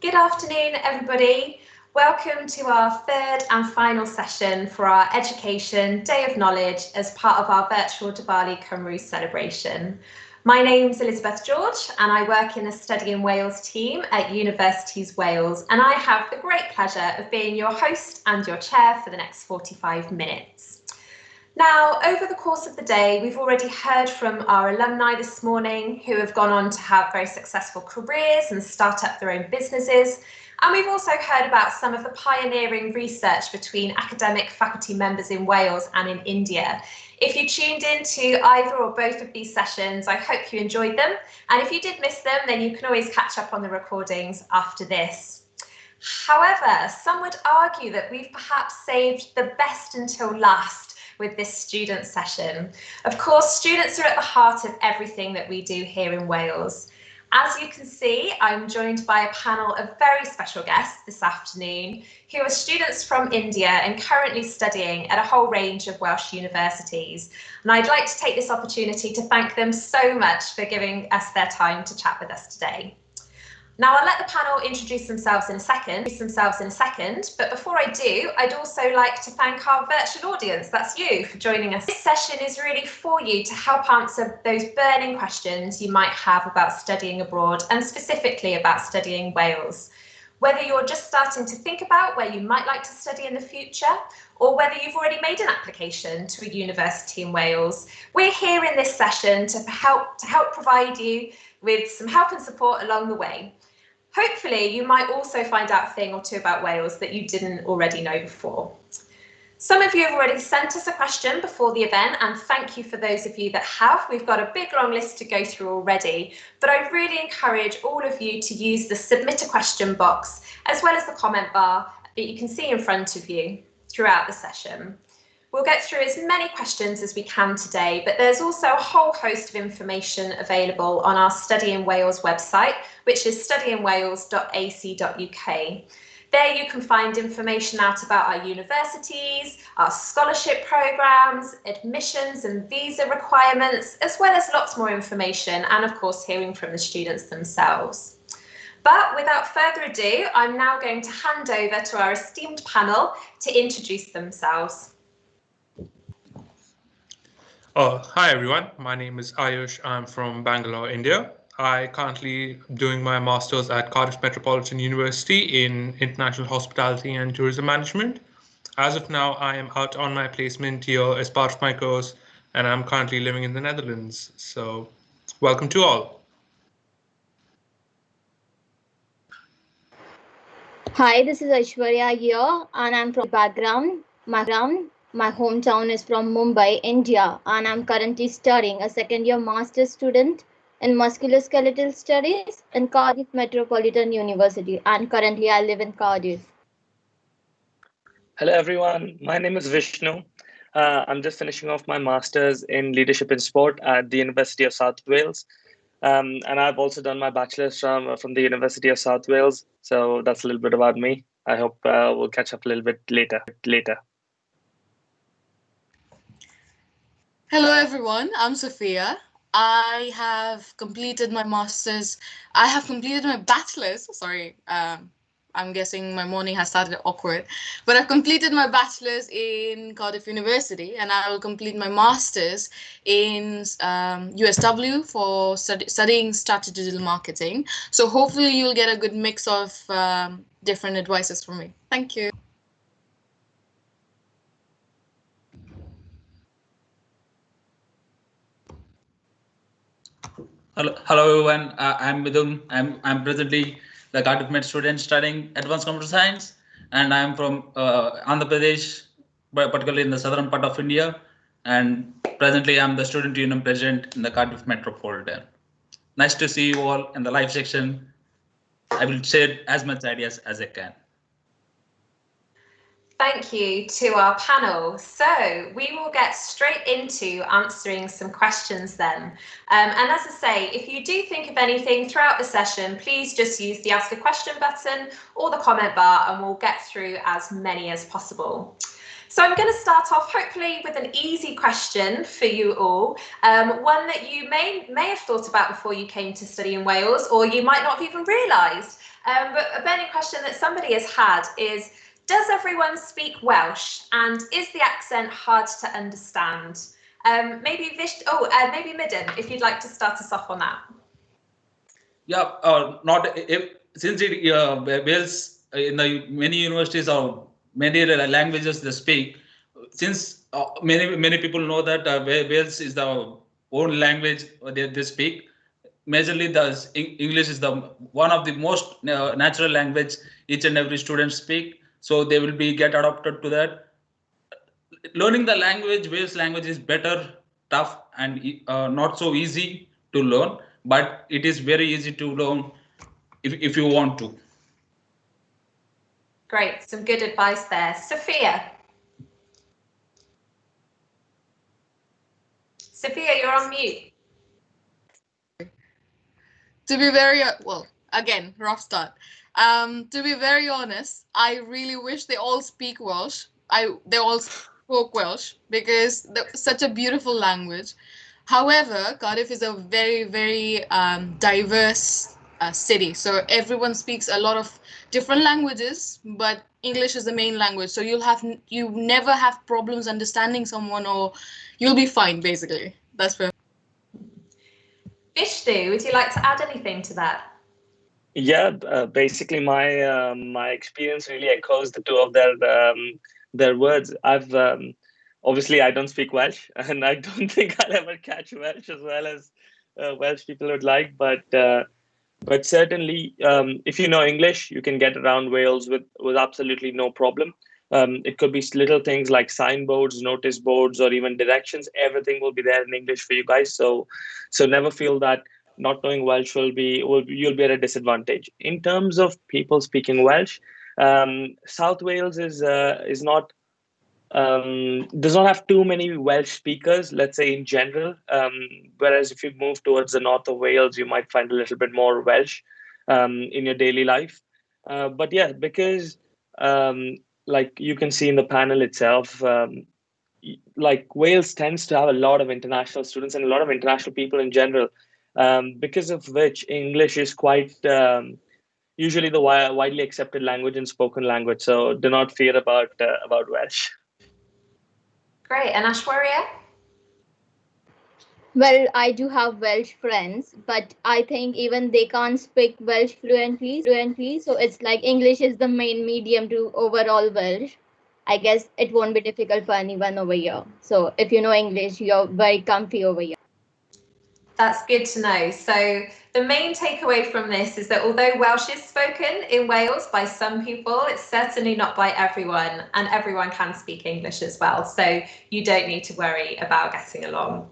Good afternoon, everybody. Welcome to our third and final session for our Education Day of Knowledge as part of our virtual Diwali Cymru celebration. My name's Elizabeth George and I work in the Study in Wales team at Universities Wales, and I have the great pleasure of being your host and your chair for the next 45 minutes. Now, over the course of the day, we've already heard from our alumni this morning who have gone on to have very successful careers and start up their own businesses. And we've also heard about some of the pioneering research between academic faculty members in Wales and in India. If you tuned into either or both of these sessions, I hope you enjoyed them. And if you did miss them, then you can always catch up on the recordings after this. However, some would argue that we've perhaps saved the best until last with this student session. Of course, students are at the heart of everything that we do here in Wales. As you can see, I'm joined by a panel of very special guests this afternoon who are students from India and currently studying at a whole range of Welsh universities. And I'd like to take this opportunity to thank them so much for giving us their time to chat with us today. Now, I'll let the panel introduce themselves in a second, but before I do, I'd also like to thank our virtual audience, that's you, for joining us. This session is really for you to help answer those burning questions you might have about studying abroad and specifically about studying Wales. Whether you're just starting to think about where you might like to study in the future, or whether you've already made an application to a university in Wales, we're here in this session to help provide you with some help and support along the way. Hopefully, you might also find out a thing or two about Wales that you didn't already know before. Some of you have already sent us a question before the event, and thank you for those of you that have. We've got a big long list to go through already, but I really encourage all of you to use the submit a question box as well as the comment bar that you can see in front of you throughout the session. We'll get through as many questions as we can today, but there's also a whole host of information available on our Study in Wales website, which is studyinwales.ac.uk. There you can find information out about our universities, our scholarship programmes, admissions and visa requirements, as well as lots more information and, of course, hearing from the students themselves. But without further ado, I'm now going to hand over to our esteemed panel to introduce themselves. Hi everyone, my name is Ayush. I'm from Bangalore, India. I currently doing my master's at Cardiff Metropolitan University in International Hospitality and Tourism Management. As of now, I am out on my placement here as part of my course, and I'm currently living in the Netherlands. So, welcome to all. Hi, this is Aishwarya here, and I'm from background. My hometown is from Mumbai, India, and I'm currently studying a second-year master's student in musculoskeletal studies in Cardiff Metropolitan University, and currently I live in Cardiff. Hello, everyone. My name is Vishnu. I'm just finishing off my master's in leadership in sport at the University of South Wales. And I've also done my bachelor's from the University of South Wales. So that's a little bit about me. I hope we'll catch up a little bit later. Hello, everyone. I'm Sophia. I have completed my master's. I have completed my bachelor's. Sorry, I'm guessing my morning has started awkward. But I've completed my bachelor's in Cardiff University, and I will complete my master's in USW for studying strategy digital marketing. So hopefully you'll get a good mix of different advices from me. Thank you. Hello everyone. I'm Midun. I'm presently the Cardiff Med student studying Advanced Computer Science, and I'm from Andhra Pradesh, particularly in the southern part of India. And presently, I'm the student union president in the Cardiff Metropolitan. Nice to see you all in the live section. I will share as much ideas as I can. Thank you to our panel. So we will get straight into answering some questions then. And as I say, if you do think of anything throughout the session, please just use the ask a question button or the comment bar and we'll get through as many as possible. So I'm going to start off hopefully with an easy question for you all, one that you may have thought about before you came to study in Wales, or you might not have even realised. But a burning question that somebody has had is, does everyone speak Welsh, and is the accent hard to understand? Maybe maybe Midden, if you'd like to start us off on that. Yeah, not if, since Wales in the many universities or many languages they speak. Since many people know that Wales is the own language they speak. Majorly, English is the one of the most natural language each and every student speak. So they will be get adopted to that. Learning the language, Wales language is better, tough, and not so easy to learn. But it is very easy to learn if you want to. Great, some good advice there. Sophia. Sophia, you're on mute. To be very again, rough start. To be very honest, I really wish they all speak Welsh. They all spoke Welsh because such a beautiful language. However, Cardiff is a very, very diverse city. So everyone speaks a lot of different languages, but English is the main language. So you never have problems understanding someone, or you'll be fine, basically. That's where. Vishnu, would you like to add anything to that? Yeah, basically my experience really echoes the two of their words. I've obviously I don't speak Welsh, and I don't think I'll ever catch Welsh as well as Welsh people would like. But certainly, if you know English, you can get around Wales with absolutely no problem. It could be little things like signboards, notice boards, or even directions. Everything will be there in English for you guys. So never feel that not knowing Welsh you'll be at a disadvantage. In terms of people speaking Welsh, South Wales is not does not have too many Welsh speakers, let's say in general. Whereas if you move towards the north of Wales, you might find a little bit more Welsh in your daily life. But yeah, because like you can see in the panel itself, like Wales tends to have a lot of international students and a lot of international people in general, because of which English is quite usually the widely accepted language and spoken language. So do not fear about Welsh. Great, and Ashwarya? Well, I do have Welsh friends, but I think even they can't speak Welsh fluently. So it's like English is the main medium to overall Welsh. I guess it won't be difficult for anyone over here. So if you know English, you're very comfy over here. That's good to know. So the main takeaway from this is that although Welsh is spoken in Wales by some people, it's certainly not by everyone, and everyone can speak English as well. So you don't need to worry about getting along.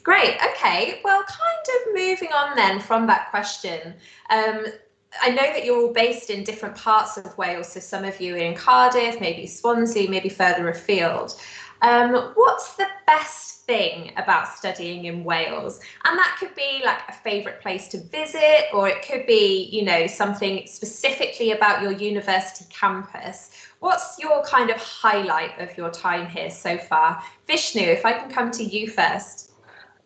Great. Okay. Well, kind of moving on then from that question. I know that you're all based in different parts of Wales. So some of you are in Cardiff, maybe Swansea, maybe further afield. What's the best thing about studying in Wales? And that could be like a favourite place to visit, or it could be, you know, something specifically about your university campus. What's your kind of highlight of your time here so far? Vishnu, if I can come to you first.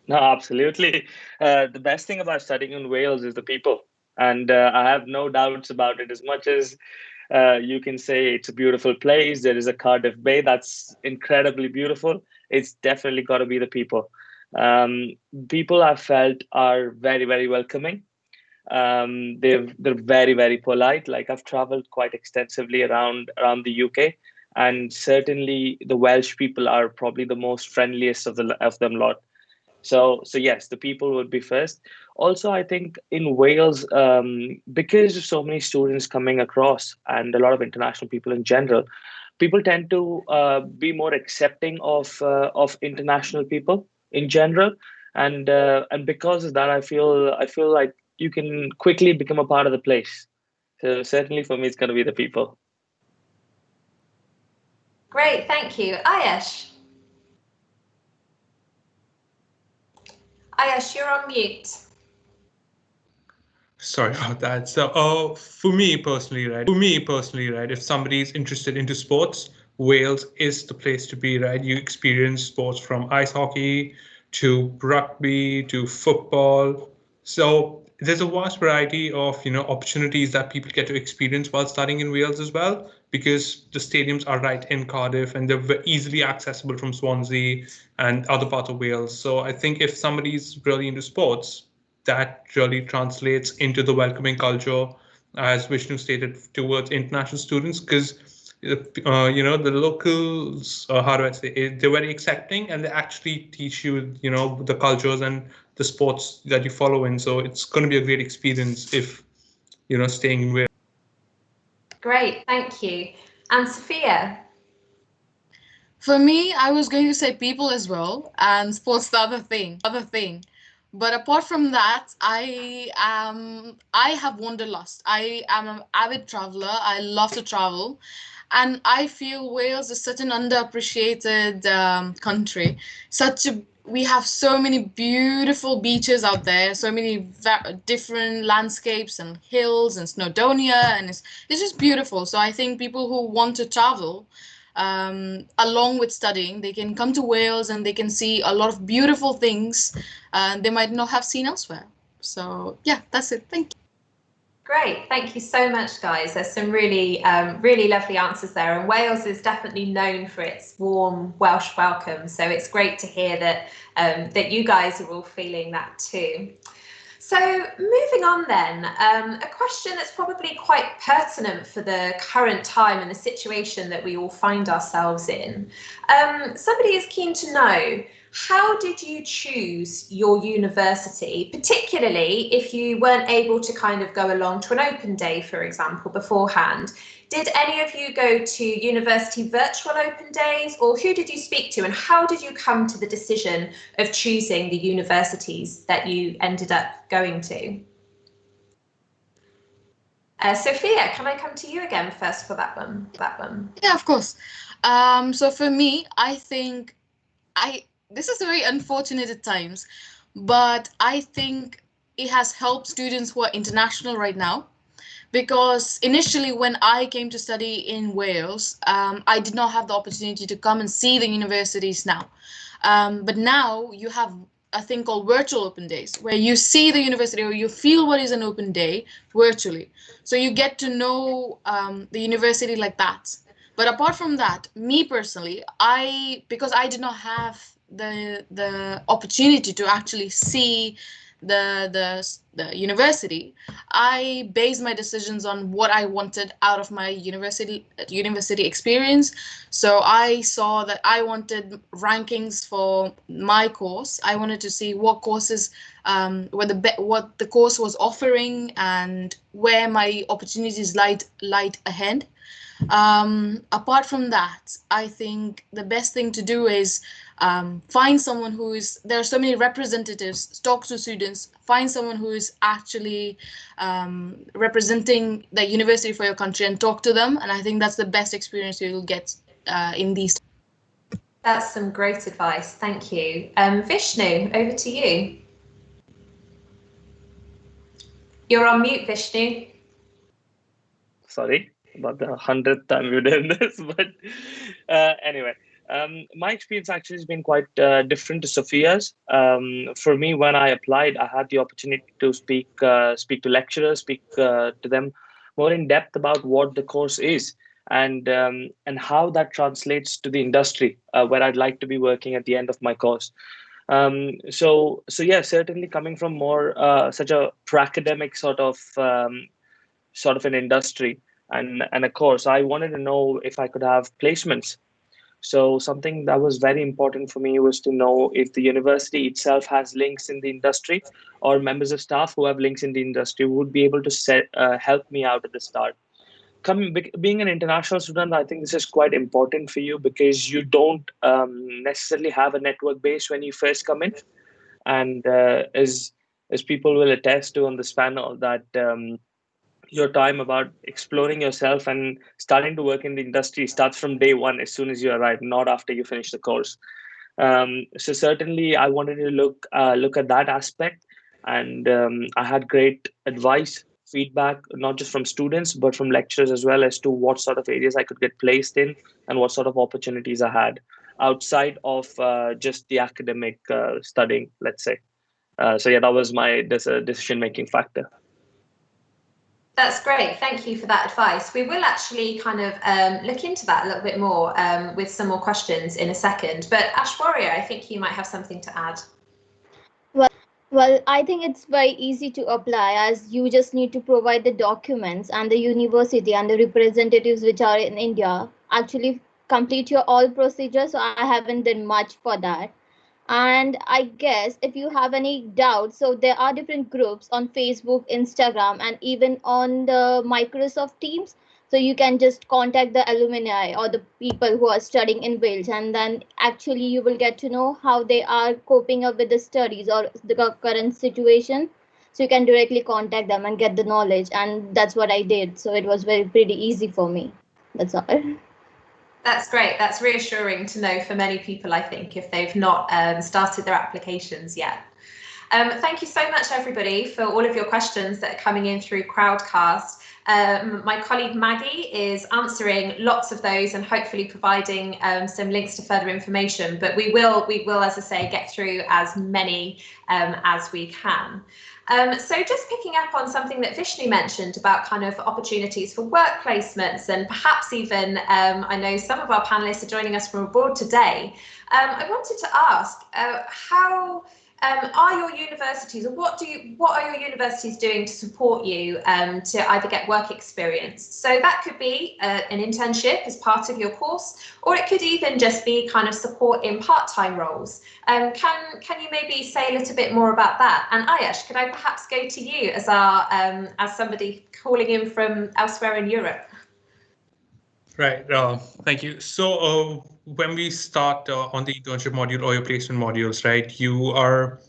No, absolutely. The best thing about studying in Wales is the people. And I have no doubts about it. As much as you can say it's a beautiful place, there is a Cardiff Bay that's incredibly beautiful. It's definitely got to be the people. People I've felt are very, very welcoming. They're very, very polite. Like I've traveled quite extensively around the UK, and certainly the Welsh people are probably the most friendliest of them lot. So yes, the people would be first. Also, I think in Wales, because of so many students coming across and a lot of international people in general, people tend to be more accepting of international people in general, and because of that, I feel like you can quickly become a part of the place. So certainly for me, it's going to be the people. Great, thank you. Ayash. Ayash, you're on mute. Sorry about that. So, for me personally, right, if somebody is interested into sports, Wales is the place to be, right? You experience sports from ice hockey to rugby to football. So there's a vast variety of opportunities that people get to experience while studying in Wales as well, because the stadiums are right in Cardiff and they're easily accessible from Swansea and other parts of Wales. So I think if somebody's really into sports, that really translates into the welcoming culture, as Vishnu stated, towards international students, because the locals, how do I say it, they're very accepting and they actually teach you, the cultures and the sports that you follow in. So it's going to be a great experience if, staying in Wales. Great, thank you. And Sophia? For me, I was going to say people as well, and sports the other thing. But apart from that, I have wanderlust. I am an avid traveler. I love to travel, and I feel Wales is such an underappreciated country. We have so many beautiful beaches out there, so many different landscapes and hills and Snowdonia, and it's just beautiful. So I think people who want to travel, along with studying, they can come to Wales and they can see a lot of beautiful things they might not have seen elsewhere. So yeah, that's it. Thank you. Great, thank you so much, guys. There's some really, really lovely answers there. And Wales is definitely known for its warm Welsh welcome. So it's great to hear that that you guys are all feeling that too. So moving on then, a question that's probably quite pertinent for the current time and the situation that we all find ourselves in. Somebody is keen to know, how did you choose your university, particularly if you weren't able to kind of go along to an open day, for example, beforehand? Did any of you go to university virtual open days, or who did you speak to, and how did you come to the decision of choosing the universities that you ended up going to? Sophia, can I come to you again first for that one? Yeah, of course. So for me, I think this is very unfortunate at times, but I think it has helped students who are international right now. Because initially, when I came to study in Wales, I did not have the opportunity to come and see the universities now. But now you have a thing called virtual open days, where you see the university or you feel what is an open day virtually. So you get to know the university like that. But apart from that, me personally, because I did not have the opportunity to actually see the university, I based my decisions on what I wanted out of my university experience. So I saw that I wanted rankings for my course. I wanted to see what courses, what the course was offering, and where my opportunities lied ahead. Apart from that, I think the best thing to do is find someone there are so many representatives, talk to students, find someone who is actually representing the university for your country and talk to them. And I think that's the best experience you'll get in these. That's some great advice. Thank you. Vishnu, over to you. You're on mute, Vishnu. Sorry about the 100th time we've done this, but anyway, my experience actually has been quite different to Sophia's. For me, when I applied, I had the opportunity to speak to lecturers, speak to them more in depth about what the course is and how that translates to the industry where I'd like to be working at the end of my course. So yeah, certainly coming from more such a pro-academic sort of an industry and a course, I wanted to know if I could have placements. So something that was very important for me was to know if the university itself has links in the industry, or members of staff who have links in the industry would be able to help me out at the start. Being an international student, I think this is quite important for you because you don't necessarily have a network base when you first come in. And as people will attest to on this panel, that your time about exploring yourself and starting to work in the industry starts from day one, as soon as you arrive, not after you finish the course. So certainly I wanted to look at that aspect, and I had great advice, feedback, not just from students, but from lecturers as well, as to what sort of areas I could get placed in and what sort of opportunities I had outside of just the academic studying, let's say. So yeah, that was my decision-making factor. That's great. Thank you for that advice. We will actually kind of look into that a little bit more with some more questions in a second. But Aishwarya, I think you might have something to add. Well, I think it's very easy to apply, as you just need to provide the documents, and the university and the representatives which are in India actually complete your all procedures. So I haven't done much for that. And I guess if you have any doubts, so there are different groups on Facebook, Instagram, and even on the Microsoft Teams. So you can just contact the alumni or the people who are studying in Wales, and then actually you will get to know how they are coping up with the studies or the current situation. So you can directly contact them and get the knowledge, and that's what I did. So it was pretty easy for me. That's all. That's great. That's reassuring to know for many people, I think, if they've not started their applications yet. Thank you so much, everybody, for all of your questions that are coming in through Crowdcast. My colleague Maggie is answering lots of those and hopefully providing some links to further information. But we will, as I say, get through as many as we can. So just picking up on something that Vishnu mentioned about kind of opportunities for work placements, and perhaps even, I know some of our panelists are joining us from abroad today. I wanted to ask how are your universities, or what are your universities doing to support you to either get work experience? So that could be an internship as part of your course, or it could even just be kind of support in part-time roles. Can you maybe say a little bit more about that? And Ayush, could I perhaps go to you as our as somebody calling in from elsewhere in Europe? Right. Thank you. So when we start on the internship module or your placement modules, right,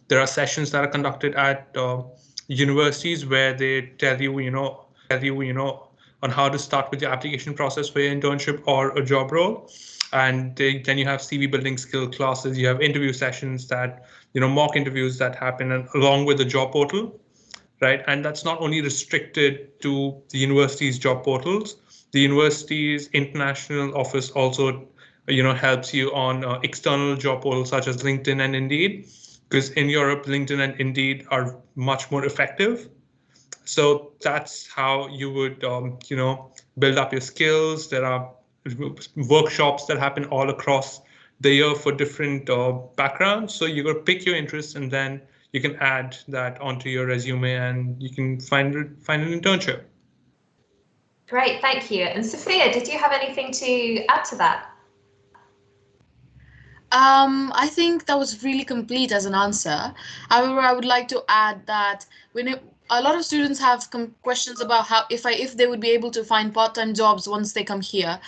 there are sessions that are conducted at universities where they tell you, on how to start with your application process for your internship or a job role. And then you have CV building skill classes. You have interview sessions that, mock interviews that happen along with the job portal. Right, and that's not only restricted to the university's job portals. The university's international office also, helps you on external job portals such as LinkedIn and Indeed, because in Europe, LinkedIn and Indeed are much more effective. So that's how you would, build up your skills. There are workshops that happen all across the year for different backgrounds. So you got to pick your interests, and then you can add that onto your resume, and you can find an internship. Great, thank you. And Sophia, did you have anything to add to that? I think that was really complete as an answer. However, I would like to add that a lot of students have questions about how if they would be able to find part-time jobs once they come here.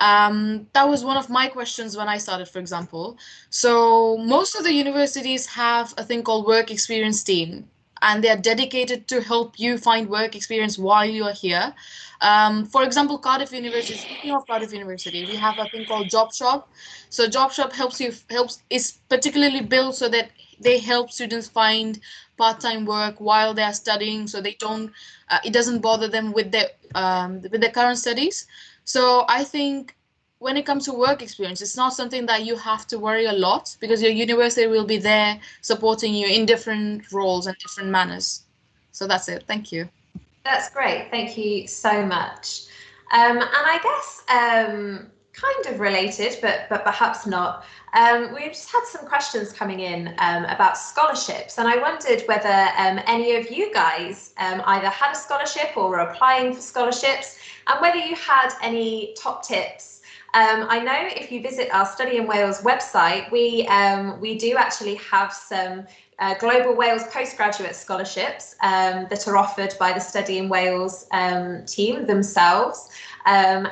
That was one of my questions when I started, for example. So most of the universities have a thing called work experience team, and they are dedicated to help you find work experience while you are here. For example, Cardiff University, speaking of Cardiff University, we have a thing called Job Shop. So Job Shop is particularly built so that they help students find part-time work while they are studying, so they don't it doesn't bother them with their current studies. So I think when it comes to work experience, it's not something that you have to worry a lot, because your university will be there supporting you in different roles and different manners. So that's it. Thank you. That's great. Thank you so much. And I guess kind of related, but perhaps not. We've just had some questions coming in about scholarships, and I wondered whether any of you guys either had a scholarship or were applying for scholarships, and whether you had any top tips. I know if you visit our Study in Wales website, we do actually have some Global Wales postgraduate scholarships that are offered by the Study in Wales team themselves. And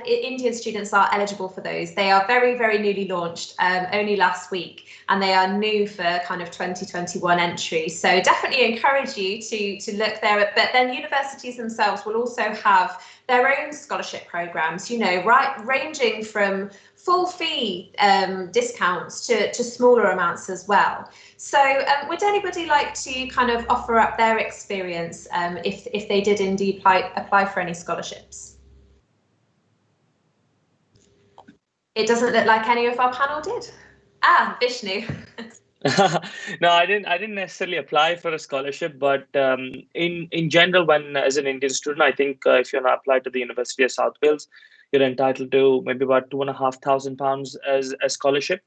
Indian students are eligible for those. They are very, very newly launched, only last week, and they are new for kind of 2021 entry. So definitely encourage you to look there. But then universities themselves will also have their own scholarship programs, ranging from full fee discounts to smaller amounts as well. So would anybody like to kind of offer up their experience if they did indeed apply for any scholarships? It doesn't look like any of our panel did. Vishnu. No, I didn't. I didn't necessarily apply for a scholarship, but in general, when as an Indian student, I think if you're not applied to the University of South Wales, you're entitled to maybe about £2,500 as a scholarship.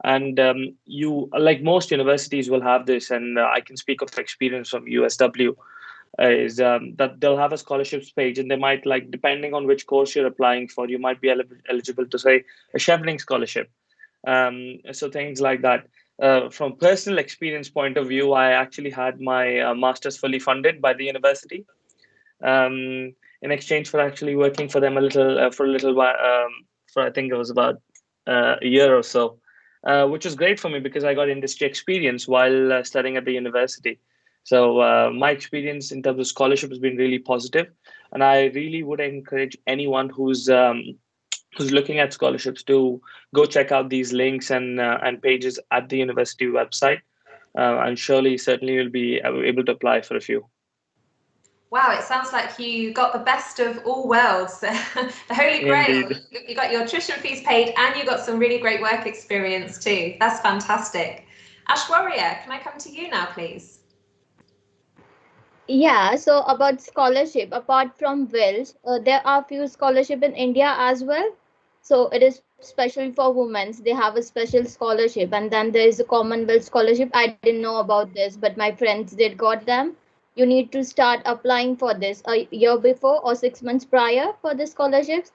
And you, like most universities, will have this. And I can speak of experience from USW. Is that they'll have a scholarships page, and they might, like, depending on which course you're applying for, you might be eligible to, say, a chevening scholarship. So things like that. From personal experience point of view, I actually had my master's fully funded by the university, in exchange for actually working for them a little for a little while, for I think it was about a year or so, which was great for me because I got industry experience while studying at the university. So my experience in terms of scholarship has been really positive, and I really would encourage anyone who's looking at scholarships to go check out these links and pages at the university website, and surely, certainly, you'll be able to apply for a few. Wow, it sounds like you got the best of all worlds. The Holy Grail. Indeed. You got your tuition fees paid and you got some really great work experience too. That's fantastic. Ashwarya, can I come to you now, please? Yeah, so about scholarship, apart from Wales, there are few scholarship in India as well. So it is special for women. They have a special scholarship, and then there is a Commonwealth Scholarship. I didn't know about this, but my friends did got them. You need to start applying for this a year before or 6 months prior for the scholarships.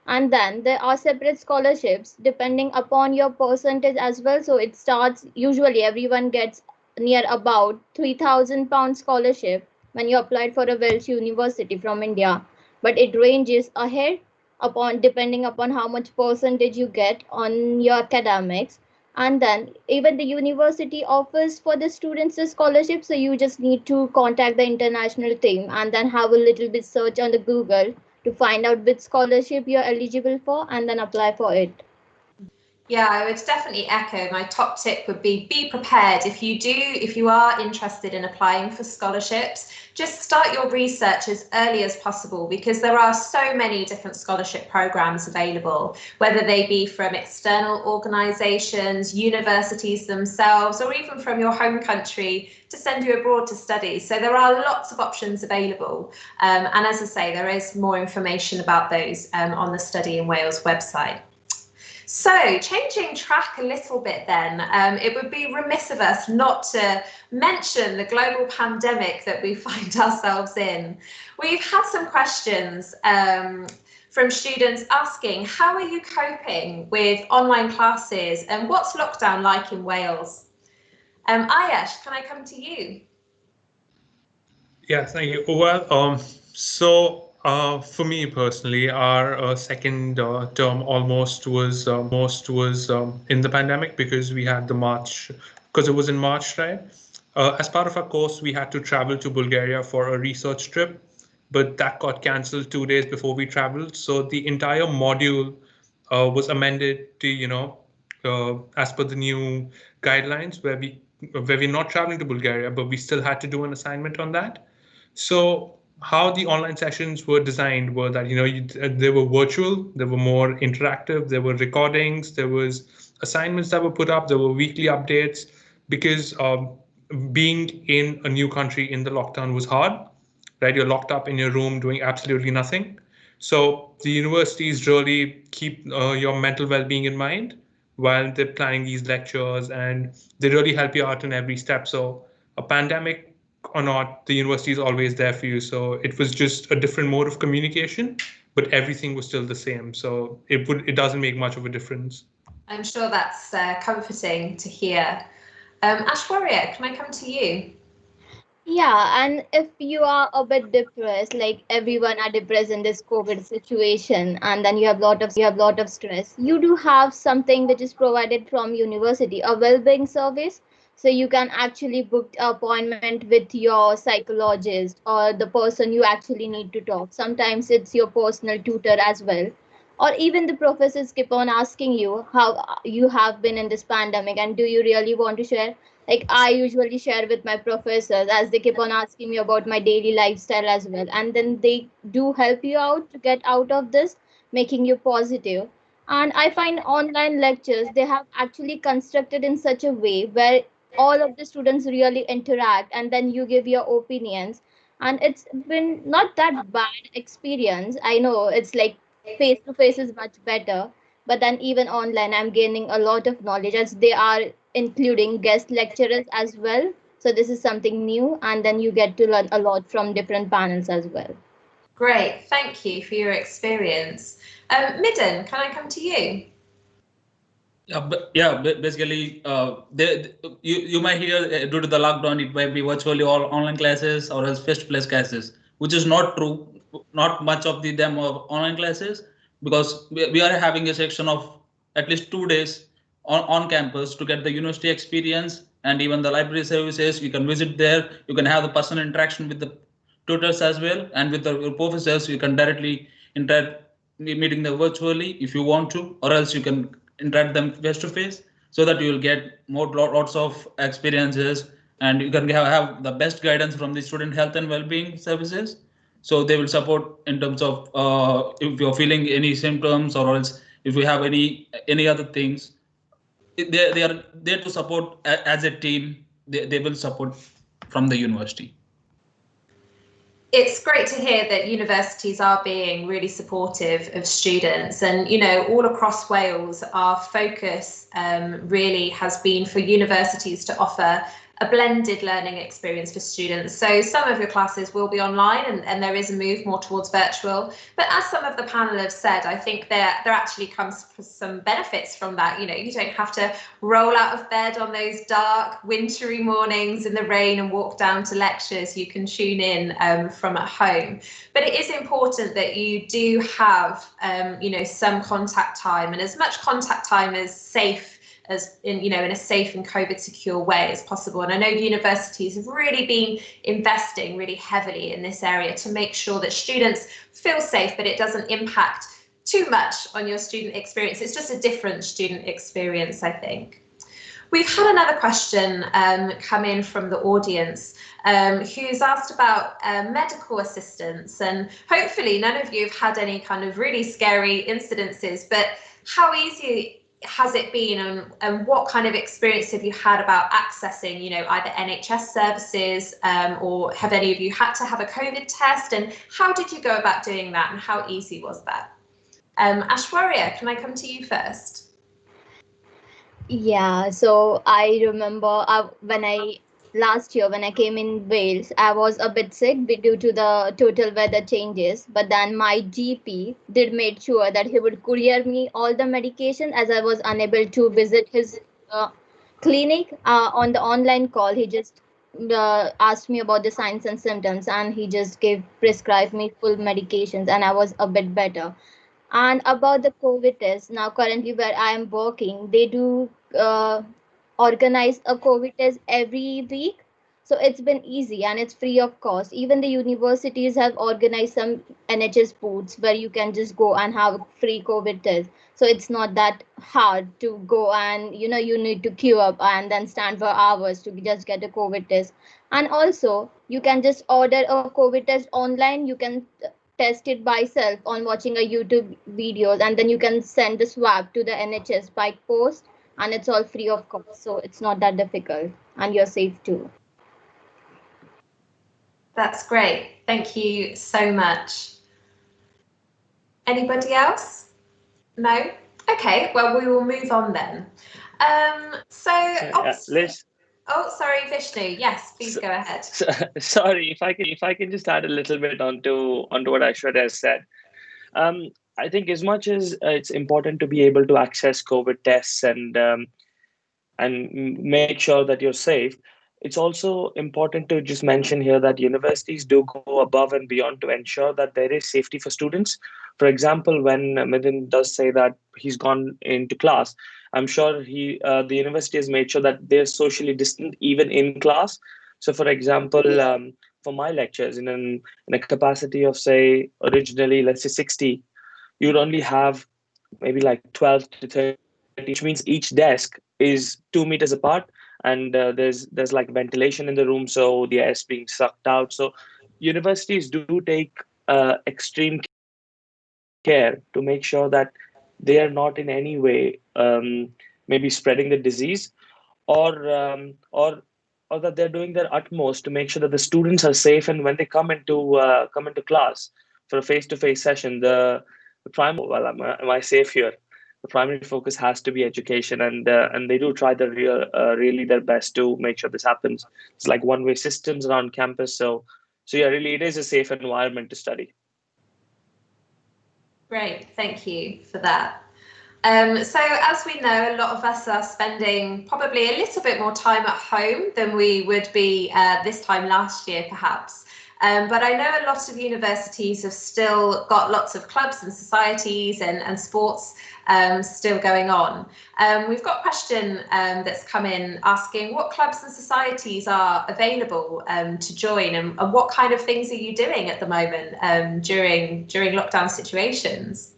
And then there are separate scholarships depending upon your percentage as well. So it starts, usually everyone gets near about £3,000 scholarship when you applied for a Welsh university from India, but it ranges ahead upon depending upon how much percentage you get on your academics. And then even the university offers for the students a scholarship, so you just need to contact the international team and then have a little bit search on the Google to find out which scholarship you're eligible for and then apply for it. Yeah, I would definitely echo. My top tip would be prepared. If you are interested in applying for scholarships, just start your research as early as possible, because there are so many different scholarship programs available, whether they be from external organisations, universities themselves, or even from your home country to send you abroad to study. So there are lots of options available. And as I say, there is more information about those on the Study in Wales website. So, changing track a little bit then, it would be remiss of us not to mention the global pandemic that we find ourselves in. We've had some questions from students asking, how are you coping with online classes and what's lockdown like in Wales? Ayash, can I come to you? Yeah, thank you. Well, for me personally, our second term almost was in the pandemic, because we had the March, because it was in March, right? As part of our course, we had to travel to Bulgaria for a research trip, but that got cancelled 2 days before we traveled. So the entire module was amended to, as per the new guidelines, where we're not traveling to Bulgaria, but we still had to do an assignment on that. So how the online sessions were designed were that, they were virtual, they were more interactive, there were recordings, there was assignments that were put up, there were weekly updates, because being in a new country in the lockdown was hard, right? You're locked up in your room doing absolutely nothing. So the universities really keep your mental well-being in mind while they're planning these lectures, and they really help you out in every step. So a pandemic or not, the university is always there for you. So it was just a different mode of communication, but everything was still the same. So it doesn't make much of a difference. I'm sure that's comforting to hear. Ashwarya, can I come to you? Yeah, and if you are a bit depressed, like everyone are depressed in this COVID situation, and then you have lot of stress, you do have something which is provided from university, a well-being service. So you can actually book an appointment with your psychologist or the person you actually need to talk. Sometimes it's your personal tutor as well. Or even the professors keep on asking you how you have been in this pandemic and do you really want to share. Like I usually share with my professors as they keep on asking me about my daily lifestyle as well, and then they do help you out to get out of this, making you positive. And I find online lectures, they have actually constructed in such a way where all of the students really interact, and then you give your opinions. And it's been not that bad experience. I know it's like face to face is much better, but then even online I'm gaining a lot of knowledge, as they are including guest lecturers as well. So this is something new, and then you get to learn a lot from different panels as well. Great, thank you for your experience. Midden, can I come to you? Basically, you might hear due to the lockdown, it might be virtually all online classes or else face-to-face classes, which is not true. Not much of them are online classes, because we are having a section of at least 2 days on campus to get the university experience, and even the library services. You can visit there. You can have the personal interaction with the tutors as well, and with the professors. You can directly interact, meeting them virtually if you want to, or else you can interact them face to face, so that you will get lots of experiences, and you can have the best guidance from the student health and well-being services. So they will support in terms of if you're feeling any symptoms, or else if you have any other things. They are there to support as a team. They will support from the university. It's great to hear that universities are being really supportive of students, and all across Wales our focus really has been for universities to offer a blended learning experience for students. So some of your classes will be online, and there is a move more towards virtual, but as some of the panel have said, I think there actually comes some benefits from that. You don't have to roll out of bed on those dark wintry mornings in the rain and walk down to lectures. You can tune in from at home, but it is important that you do have some contact time, and as much contact time as safe as in a safe and COVID secure way as possible. And I know universities have really been investing really heavily in this area to make sure that students feel safe, but it doesn't impact too much on your student experience. It's just a different student experience, I think. We've had another question come in from the audience who's asked about medical assistance, and hopefully none of you have had any kind of really scary incidences, but how easy has it been, and what kind of experience have you had about accessing either NHS services, or have any of you had to have a COVID test, and how did you go about doing that, and how easy was that? Aishwarya, can I come to you first? Yeah, so I remember last year when I came in Wales, I was a bit sick due to the total weather changes. But then my GP did make sure that he would courier me all the medication, as I was unable to visit his clinic. On the online call, he just asked me about the signs and symptoms, and he just prescribed me full medications, and I was a bit better. And about the COVID test, now currently where I am working, they do organize a COVID test every week. So it's been easy and it's free of cost. Even the universities have organized some NHS booths where you can just go and have a free COVID test. So it's not that hard to go, and you need to queue up and then stand for hours to just get a COVID test. And also you can just order a COVID test online. You can test it by self on watching a YouTube videos, and then you can send the swab to the NHS by post, and it's all free of cost. So it's not that difficult, and you're safe too. That's great. Thank you so much. Anybody else? No? Okay, well, we will move on then. Liz. Oh, sorry, Vishnu. Yes, please go ahead. Sorry, if I can just add a little bit onto what Aishwarya has said. I think as much as it's important to be able to access COVID tests and make sure that you're safe, it's also important to just mention here that universities do go above and beyond to ensure that there is safety for students. For example, when Midden does say that he's gone into class, I'm sure the university has made sure that they're socially distant even in class. So, for example, for my lectures, in a capacity of, say, originally, let's say 60, you'd only have maybe like 12 to 30, which means each desk is 2 meters apart, and there's like ventilation in the room, so the air is being sucked out. So universities do take extreme care to make sure that they are not in any way maybe spreading the disease. or that they're doing their utmost to make sure that the students are safe, and when they come into class for a face-to-face session, the primary, well, am I safe here? The primary focus has to be education, and they do try really their best to make sure this happens. It's like one-way systems around campus, so yeah, really it is a safe environment to study. Great, thank you for that. So as we know, a lot of us are spending probably a little bit more time at home than we would be this time last year, perhaps. But I know a lot of universities have still got lots of clubs and societies and sports still going on. We've got a question that's come in asking what clubs and societies are available to join, and what kind of things are you doing at the moment during lockdown situations?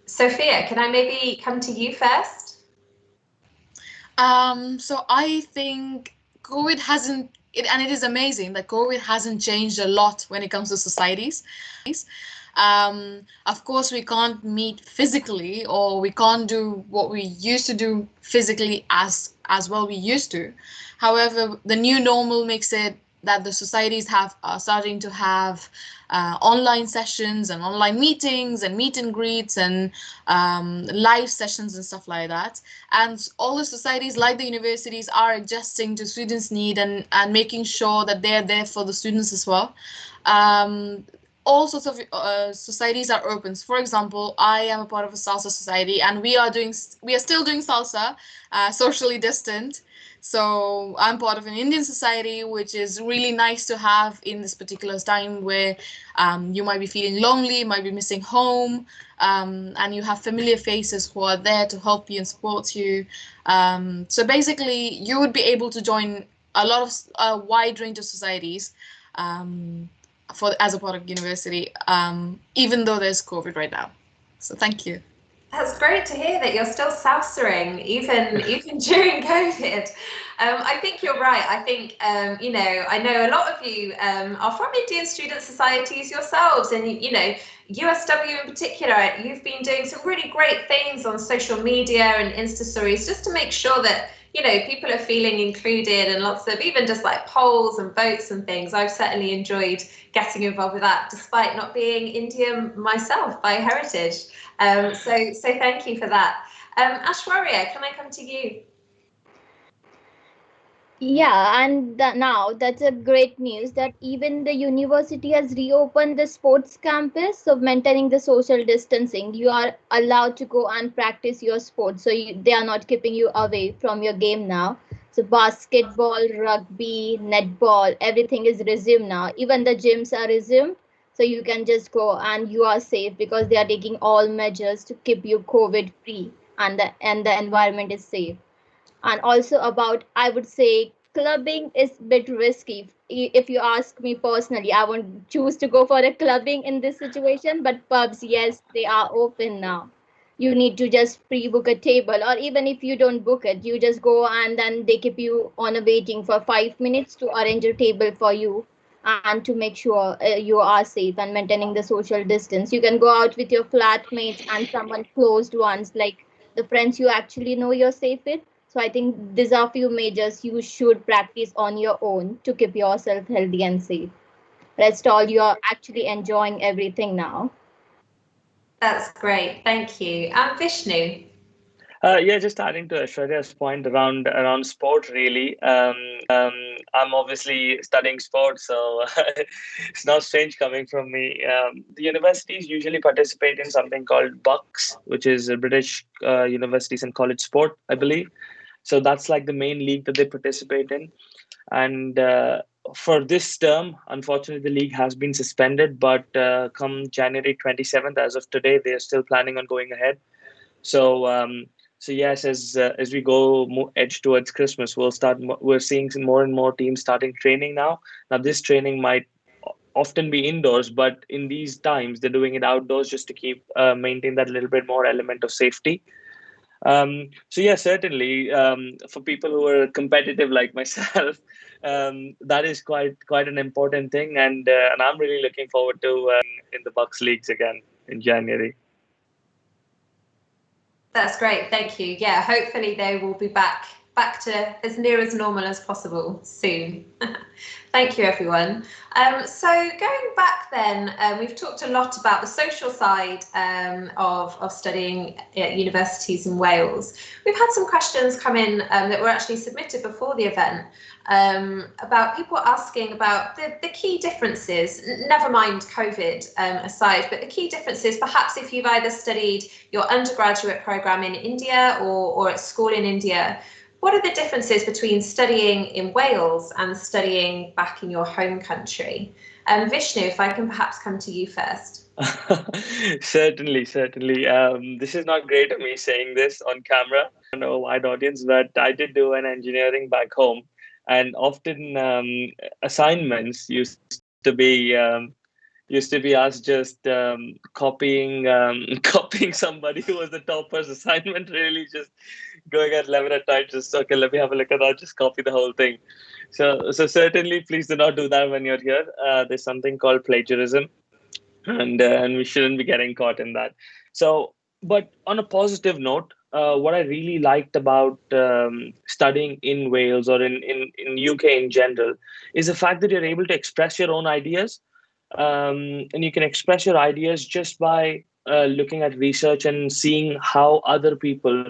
Sophia, can I maybe come to you first? So I think COVID hasn't, and it is amazing that COVID hasn't changed a lot when it comes to societies. Of course, we can't meet physically, or we can't do what we used to do physically as well we used to. However, the new normal makes it that the societies are starting to have online sessions and online meetings and meet and greets and live sessions and stuff like that. And all the societies, like the universities, are adjusting to students' need and making sure that they're there for the students as well. All sorts of societies are open. For example, I am a part of a salsa society, and we are still doing salsa, socially distant. So I'm part of an Indian society, which is really nice to have in this particular time where you might be feeling lonely, might be missing home, and you have familiar faces who are there to help you and support you. So basically, you would be able to join a wide range of societies as a part of university, even though there's COVID right now. So thank you. That's great to hear that you're still salsering even during COVID. I think you're right. I think I know a lot of you are from Indian student societies yourselves, and USW in particular, you've been doing some really great things on social media and Insta stories just to make sure that people are feeling included, and lots of even just like polls and votes and things. I've certainly enjoyed getting involved with that, despite not being Indian myself by heritage. So thank you for that. Ashwarya, can I come to you? Yeah, and now that's a great news that even the university has reopened the sports campus. So maintaining the social distancing, you are allowed to go and practice your sport. So they are not keeping you away from your game now. So basketball, rugby, netball, everything is resumed now. Even the gyms are resumed. So you can just go and you are safe because they are taking all measures to keep you COVID free, and the environment is safe. And also about, I would say clubbing is a bit risky. If you ask me personally, I won't choose to go for a clubbing in this situation, but pubs, yes, they are open now. You need to just pre-book a table, or even if you don't book it, you just go and then they keep you on a waiting for 5 minutes to arrange a table for you, and to make sure you are safe and maintaining the social distance. You can go out with your flatmates and someone closed ones, like the friends you actually know you're safe with. So I think these are few measures you should practice on your own to keep yourself healthy and safe. Rest all, you're actually enjoying everything now. That's great, thank you. And Vishnu? Yeah, just adding to Aishwarya's point around sport, really. I'm obviously studying sport, so it's not strange coming from me. The universities usually participate in something called BUCS, which is a British Universities and College Sport, I believe. So that's like the main league that they participate in. And for this term, unfortunately, the league has been suspended, but come January 27th, as of today, they are still planning on going ahead. So yes, as we go edge towards Christmas, we're seeing more and more teams starting training now. Now this training might often be indoors, but in these times they're doing it outdoors just to keep maintain that little bit more element of safety. So yeah, certainly for people who are competitive like myself, that is quite an important thing, and I'm really looking forward to in the Bucks leagues again in January. That's great, thank you. Yeah, hopefully they will be back to as near as normal as possible soon. Thank you, everyone. So going back then, we've talked a lot about the social side of studying at universities in Wales. We've had some questions come in that were actually submitted before the event about people asking about the key differences, never mind COVID aside, but the key differences, perhaps if you've either studied your undergraduate programme in India or at school in India. What are the differences between studying in Wales and studying back in your home country? Vishnu, if I can perhaps come to you first. Certainly. This is not great of me saying this on camera, a wide audience, but I did do an engineering back home, and often assignments to be us just copying copying somebody who was the topper's assignment, really just going at 11 at night, just okay, let me have a look at that, just copy the whole thing. So certainly please do not do that when you're here. There's something called plagiarism, and we shouldn't be getting caught in that. So, but on a positive note, what I really liked about studying in Wales or in UK in general is the fact that you're able to express your own ideas, and you can express your ideas just by looking at research and seeing how other people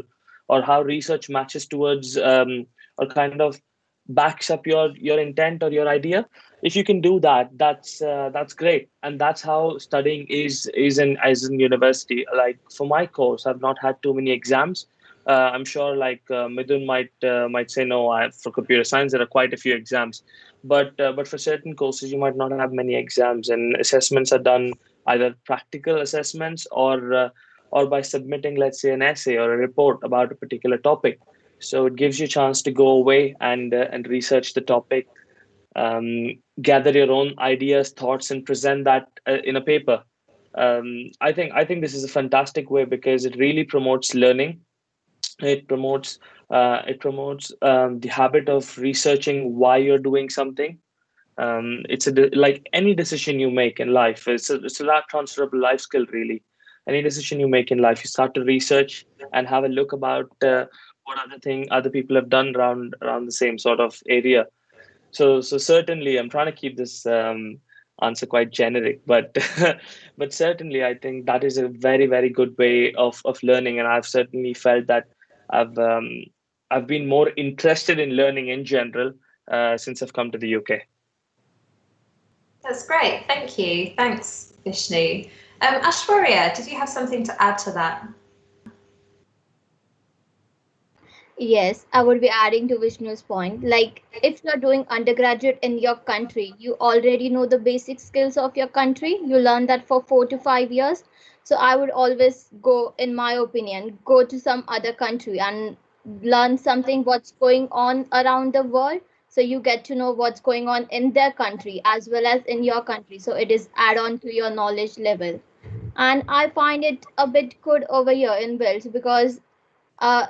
or how research matches towards or kind of backs up your intent or your idea. If you can do that, that's great, and that's how studying is in university. Like for my course, I've not had too many exams. I'm sure like Midun might say no. For computer science, there are quite a few exams, but for certain courses, you might not have many exams, and assessments are done either practical assessments or by submitting, let's say, an essay or a report about a particular topic. So it gives you a chance to go away and research the topic, gather your own ideas, thoughts, and present that in a paper. I think this is a fantastic way because it really promotes learning. It promotes the habit of researching why you're doing something. Like any decision you make in life, it's a lot transferable life skill, really. Any decision you make in life, you start to research and have a look about what other people have done around the same sort of area. So certainly, I'm trying to keep this answer quite generic, but but certainly, I think that is a very, very good way of learning, and I've certainly felt that I've um, I've been more interested in learning in general since I've come to the UK. That's great, thank you. Thanks, Vishnu. Aishwarya, did you have something to add to that? Yes, I would be adding to Vishnu's point. Like, if you're doing undergraduate in your country, you already know the basic skills of your country. You learn that for 4 to 5 years. So I would always go, in my opinion, go to some other country and learn something what's going on around the world. So you get to know what's going on in their country as well as in your country. So it is add on to your knowledge level. And I find it a bit good over here in Wales because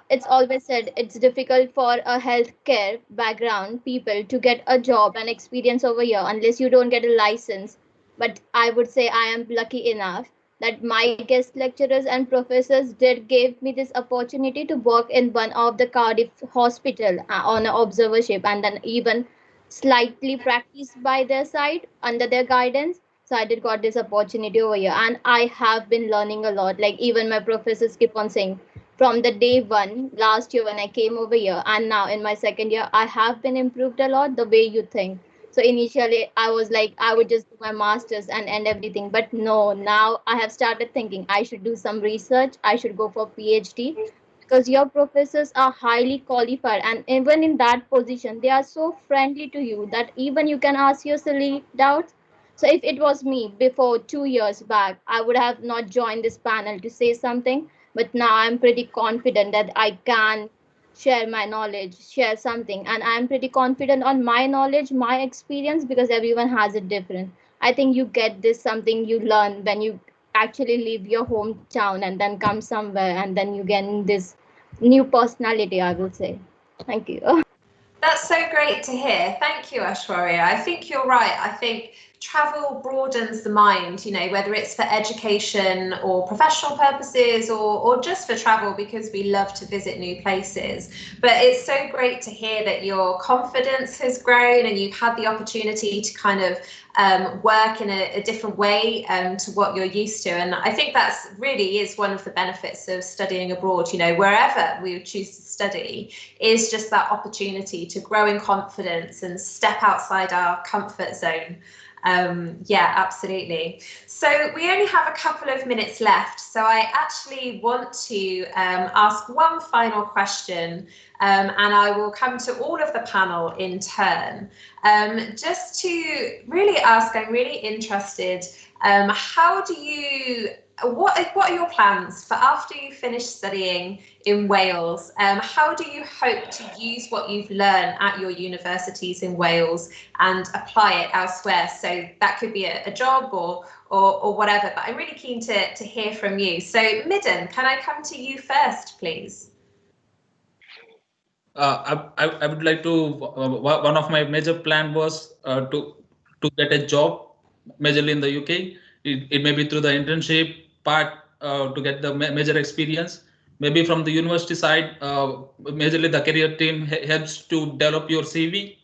it's always said it's difficult for a healthcare background people to get a job and experience over here unless you don't get a license. But I would say I am lucky enough that my guest lecturers and professors did give me this opportunity to work in one of the Cardiff hospital on an observership and then even slightly practice by their side under their guidance. So I did got this opportunity over here and I have been learning a lot. Like even my professors keep on saying from the day one last year when I came over here and now in my second year, I have been improved a lot the way you think. So initially I was like, I would just do my master's and end everything. But no, now I have started thinking I should do some research. I should go for PhD because your professors are highly qualified and even in that position, they are so friendly to you that even you can ask your silly doubts. So if it was me before 2 years back, I would have not joined this panel to say something, but now I'm pretty confident that I can share my knowledge, share something, and I'm pretty confident on my knowledge, my experience, because everyone has it different. I think you get this something you learn when you actually leave your hometown and then come somewhere and then you get this new personality, I would say. Thank you. That's so great to hear. Thank you, Aishwarya. I think you're right. I think travel broadens the mind, you know, whether it's for education or professional purposes or just for travel because we love to visit new places. But it's so great to hear that your confidence has grown and you've had the opportunity to kind of work in a different way to what you're used to. And I think that's really is one of the benefits of studying abroad, you know, wherever we choose to study, is just that opportunity to grow in confidence and step outside our comfort zone. Yeah, absolutely. So we only have a couple of minutes left, so I actually want to ask one final question, and I will come to all of the panel in turn. Just to really ask, I'm really interested, how do you, what are your plans for after you finish studying in Wales? How do you hope to use what you've learned at your universities in Wales and apply it elsewhere? So that could be a job or whatever, but I'm really keen to hear from you. So Midden, can I come to you first, please? I would like to, one of my major plan was to get a job, majorly in the UK. It may be through the internship part to get the major experience. Maybe from the university side, majorly the career team helps to develop your CV,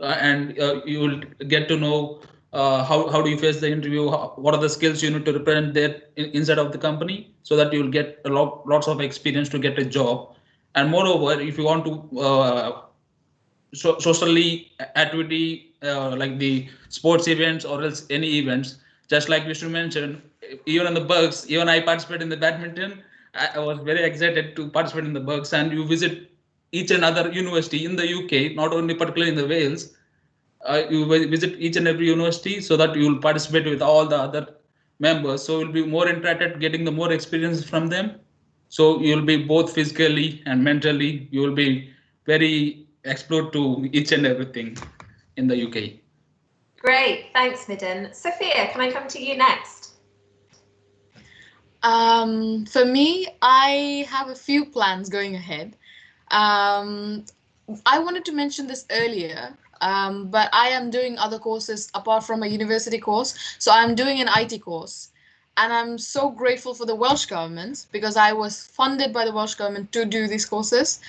and you will get to know how do you face the interview, what are the skills you need to represent there inside of the company, so that you will get lots of experience to get a job. And moreover, if you want to socially activity like the sports events or else any events, just like Vishnu mentioned, even in the Bugs, even I participate in the badminton. I was very excited to participate in the Bugs, and you visit each and other university in the UK, not only particularly in the Wales. You visit each and every university so that you will participate with all the other members. So you'll be more interacted, getting the more experience from them. So you'll be both physically and mentally, you will be very exposed to each and everything in the UK. Great, thanks Midden. Sophia, can I come to you next? For me, I have a few plans going ahead. I wanted to mention this earlier, but I am doing other courses apart from a university course. So I'm doing an IT course. And I'm so grateful for the Welsh government because I was funded by the Welsh government to do these courses.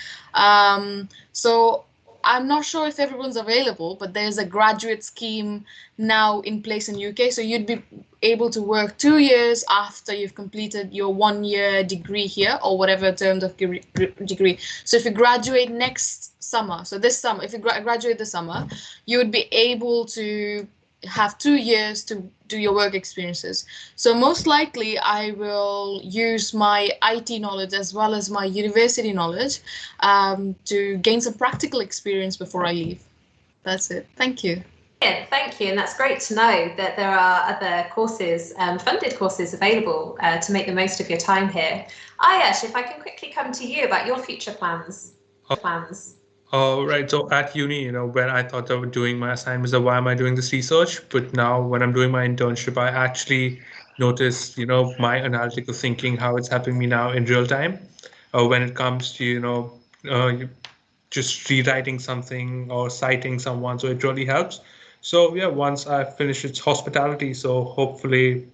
So I'm not sure if everyone's available, but there's a graduate scheme now in place in UK. So you'd be able to work 2 years after you've completed your 1 year degree here or whatever terms of degree. So if you graduate next summer, so this summer, if you graduate this summer, you would be able to have 2 years to do your work experiences. So most likely I will use my IT knowledge as well as my university knowledge to gain some practical experience before I leave. That's it. Thank you. Yeah, thank you. And that's great to know that there are other courses, funded courses available to make the most of your time here. Ayush, if I can quickly come to you about your future plans. Right. So at uni, you know, when I thought of doing my assignments, why am I doing this research? But now when I'm doing my internship, I actually notice, you know, my analytical thinking, how it's helping me now in real time. When it comes to, you know, just rewriting something or citing someone. So it really helps. So yeah, once I finish its hospitality, so hopefully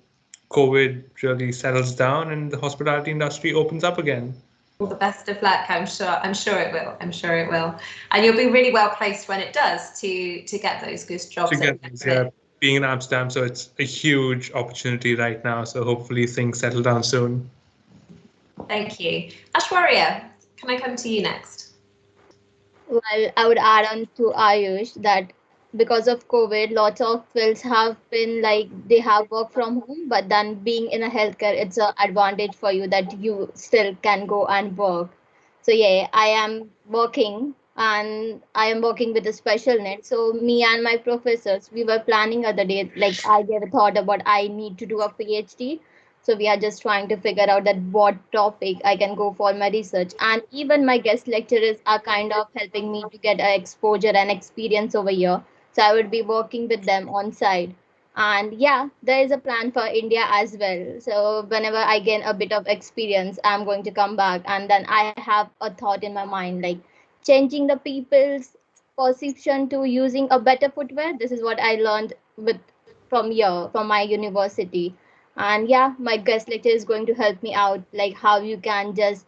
COVID really settles down and the hospitality industry opens up again. All the best of luck. I'm sure it will. I'm sure it will. And you'll be really well placed when it does to get those good jobs. Yeah, being in Amsterdam, so it's a huge opportunity right now. So hopefully things settle down soon. Thank you. Ashwarya, can I come to you next? Well, I would add on to Ayush that because of COVID, lots of fields have been like they have work from home, but then being in a healthcare, it's an advantage for you that you still can go and work. So yeah, I am working and I am working with a special need. So me and my professors, we were planning other day, like I gave a thought about I need to do a PhD. So we are just trying to figure out that what topic I can go for my research. And even my guest lecturers are kind of helping me to get exposure and experience over here. So I would be working with them on site. And yeah, there is a plan for India as well. So whenever I gain a bit of experience, I'm going to come back. And then I have a thought in my mind, like changing the people's perception to using a better footwear. This is what I learned with from here, from my university. And yeah, my guest lecturer is going to help me out, like how you can just,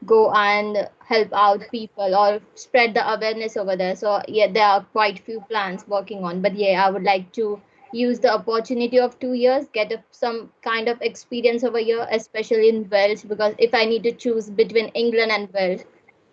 go and help out people or spread the awareness over there. So yeah, there are quite few plans working on, but yeah, I would like to use the opportunity of 2 years, get some kind of experience over here, especially in Wales, because if I need to choose between England and Wales,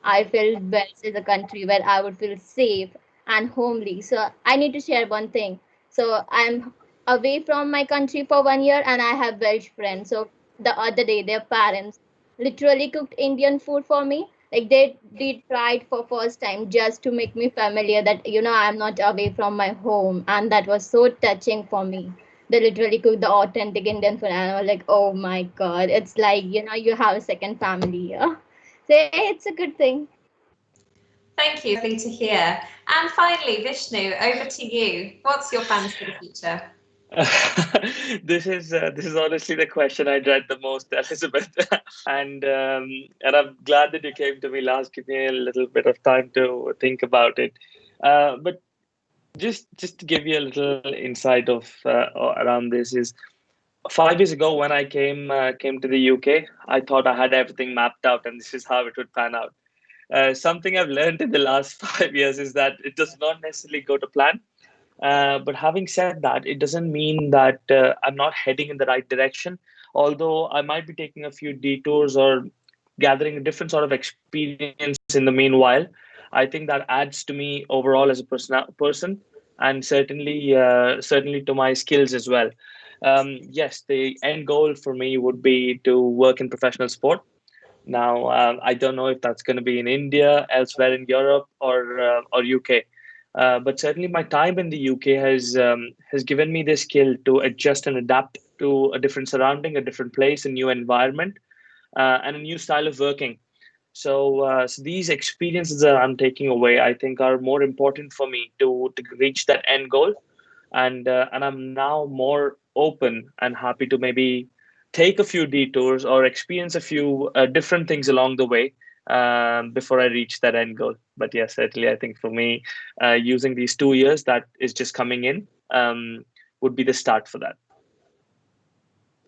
I feel Wales is a country where I would feel safe and homely. So I need to share one thing. So I'm away from my country for 1 year and I have Welsh friends. So the other day, their parents literally cooked Indian food for me. Like they did try it for first time just to make me familiar that, I'm not away from my home. And that was so touching for me. They literally cooked the authentic Indian food and I was like, oh my God, it's like, you have a second family here. So it's a good thing. Thank you, lovely to hear. And finally, Vishnu, over to you. What's your plans for the future? This is honestly the question I dread the most, Elizabeth, and I'm glad that you came to me last. Give me a little bit of time to think about it. But just to give you a little insight of around this is 5 years ago when I came to the UK, I thought I had everything mapped out and this is how it would pan out. Something I've learned in the last 5 years is that it does not necessarily go to plan. But having said that, it doesn't mean that I'm not heading in the right direction. Although I might be taking a few detours or gathering a different sort of experience in the meanwhile, I think that adds to me overall as a person, and certainly to my skills as well. Yes, the end goal for me would be to work in professional sport. Now, I don't know if that's going to be in India, elsewhere in Europe, or UK. But certainly, my time in the UK has given me the skill to adjust and adapt to a different surrounding, a different place, a new environment, and a new style of working. So these experiences that I'm taking away, I think, are more important for me to reach that end goal. And I'm now more open and happy to maybe take a few detours or experience a few different things along the way before I reach that end goal. But yeah, certainly, I think for me, using these 2 years that is just coming in would be the start for that.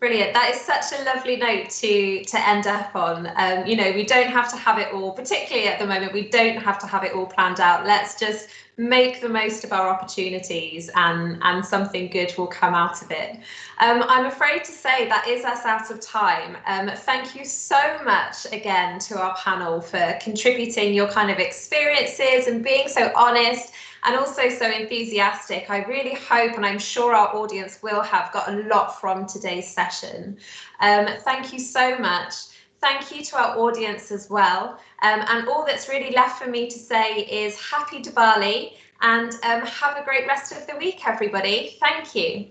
Brilliant. That is such a lovely note to end up on. We don't have to have it all, particularly at the moment, we don't have to have it all planned out. Let's just make the most of our opportunities and something good will come out of it. I'm afraid to say that is us out of time. Thank you so much again to our panel for contributing your kind of experiences and being so honest and also so enthusiastic. I really hope, and I'm sure our audience will have got a lot from today's session. Thank you so much. Thank you to our audience as well. And all that's really left for me to say is happy Diwali and have a great rest of the week, everybody. Thank you.